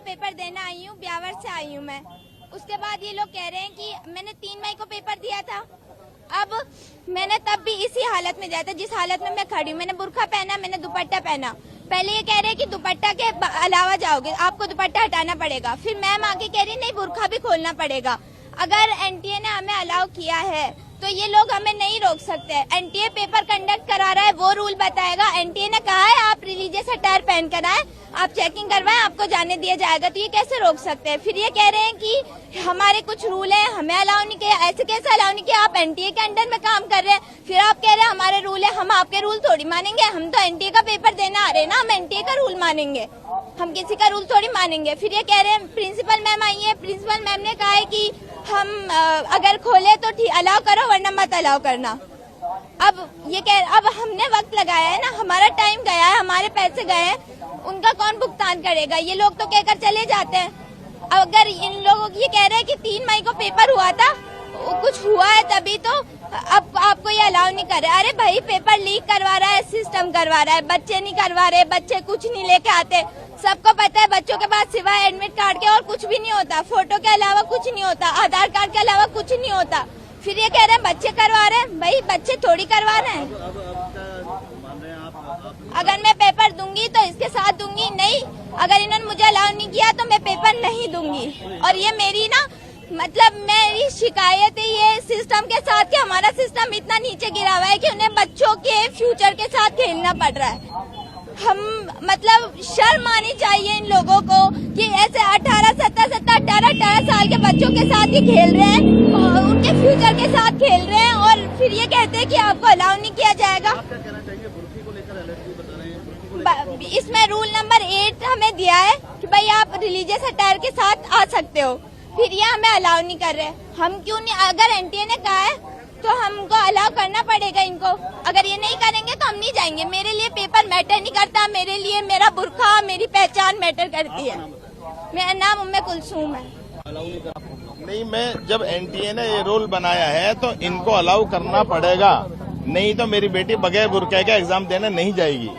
Paper देना आई हूँ, ब्यावर से आई हूँ मैं। उसके बाद ये लोग कह रहे हैं कि मैंने 3 मई को पेपर दिया था। अब मैंने तब भी इसी हालत में दिया था जिस हालत में मैं खड़ी हूँ। मैंने बुर्का पहना, मैंने दुपट्टा पहना। पहले ये कह रहे हैं कि दुपट्टा के अलावा जाओगे, आपको दुपट्टा हटाना पड़ेगा। फिर मैम आके कह रही नहीं, बुर्का भी खोलना पड़ेगा। अगर एनटीए ने हमें अलाउ किया है तो ये लोग हमें नहीं रोक सकते। एनटीए पेपर कंडक्ट करा रहा है, वो रूल बताएगा। एनटीए ने कहा है आप रिलीजियस अटायर पहन कर आए, आप चेकिंग करवाएं, आपको जाने दिया जाएगा। तो ये कैसे रोक सकते हैं? फिर ये कह रहे हैं कि हमारे कुछ रूल है, हमें अलाउ नहीं किया। ऐसे कैसे अलाउ नहीं किया? आप एनटीए के अंडर में काम कर रहे हैं, फिर आप कह रहे हैं हमारे रूल है। हम आपके रूल थोड़ी मानेंगे, हम तो एनटीए का पेपर देना आ रहे हैं ना, हम एनटीए का रूल मानेंगे, हम किसी का रूल थोड़ी मानेंगे। फिर ये कह रहे हैं प्रिंसिपल मैम आई है, प्रिंसिपल मैम ने कहा है कि हम अगर खोले तो ठीक अलाउ करो, वरना मत अलाउ करना। अब हमने वक्त लगाया है ना, हमारा टाइम गया है, हमारे पैसे गए हैं, उनका कौन भुगतान करेगा? ये लोग तो कहकर चले जाते हैं। अगर इन लोगों की ये कह रहे हैं कि 3 मई को पेपर हुआ था, कुछ हुआ है तभी तो अब आपको ये अलाउ नहीं कर रहे। अरे भाई पेपर लीक करवा रहा है, सिस्टम करवा रहा है, बच्चे नहीं करवा रहे, बच्चे कुछ नहीं लेके आते। सबको पता है बच्चों के पास सिवाय एडमिट कार्ड के और कुछ भी नहीं होता, फोटो के अलावा कुछ नहीं होता, आधार कार्ड के अलावा कुछ नहीं होता। फिर ये कह रहे हैं बच्चे करवा रहे हैं, भाई बच्चे थोड़ी करवा रहे हैं। अगर मैं पेपर दूंगी तो इसके साथ दूंगी, नहीं अगर इन्होंने मुझे अलाउ नहीं किया तो मैं पेपर नहीं दूंगी। और ये मेरी ना मतलब मेरी शिकायत है ये सिस्टम के साथ कि हमारा सिस्टम इतना नीचे गिरा हुआ है कि उन्हें बच्चों के फ्यूचर के साथ खेलना पड़ रहा है। हम मतलब शर्म आनी चाहिए इन लोगों को कि ऐसे 18 साल के बच्चों के साथ ही खेल रहे हैं और उनके फ्यूचर के साथ खेल रहे हैं, और फिर ये कहते हैं कि आपको अलाउ नहीं किया जाएगा। इसमें रूल नंबर 8 हमें दिया है कि भाई आप रिलीजियस अटायर के साथ आ सकते हो, फिर ये हमें अलाउ नहीं कर रहे। हम क्यों नहीं? अगर एनटीए ने कहा है तो हमको अलाउ करना पड़ेगा इनको। अगर ये नहीं करेंगे तो हम नहीं जाएंगे। मेरे लिए पेपर मैटर नहीं करता, मेरे लिए मेरा बुर्का, मेरी पहचान मैटर करती है। मेरा नाम उम्मे कुलसूम है। नहीं, मैं जब एनटीए ने ये रूल बनाया है तो इनको अलाउ करना पड़ेगा, नहीं तो मेरी बेटी बगैर बुर्के का एग्जाम देने नहीं जाएगी।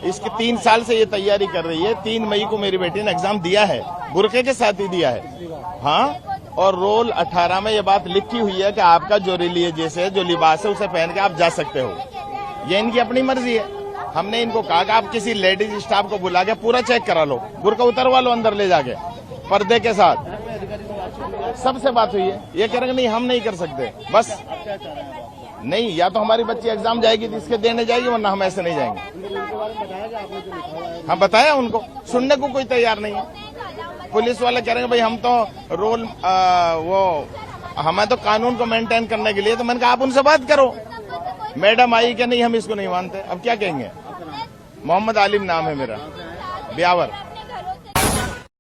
इसकी 3 साल से ये तैयारी कर रही है। 3 मई को मेरी बेटी ने एग्जाम दिया है, बुर्के के साथ ही दिया है। हाँ, और रोल 18 में ये बात लिखी हुई है कि आपका जो रिलीजियस है, जो लिबास है, उसे पहन के आप जा सकते हो। ये इनकी अपनी मर्जी है। हमने इनको कहा कि आप किसी लेडीज स्टाफ को बुला के पूरा चेक करा लो, बुर्का उतरवा लो अंदर ले जाके पर्दे के साथ। सबसे बात हुई है, ये कह रहे नहीं हम नहीं कर सकते। बस नहीं, या तो हमारी बच्ची एग्जाम जाएगी तो इसके देने जाएगी, वरना हम ऐसे नहीं जाएंगे। हाँ बताया उनको, सुनने को कोई तैयार नहीं है। पुलिस वाले कह रहे हैं भाई हम तो रोल हमें तो कानून को मेंटेन करने के लिए। तो मैंने कहा आप उनसे बात करो। मैडम आई कि नहीं हम इसको नहीं मानते। अब क्या कहेंगे? मोहम्मद आलिम नाम है मेरा, ब्यावर।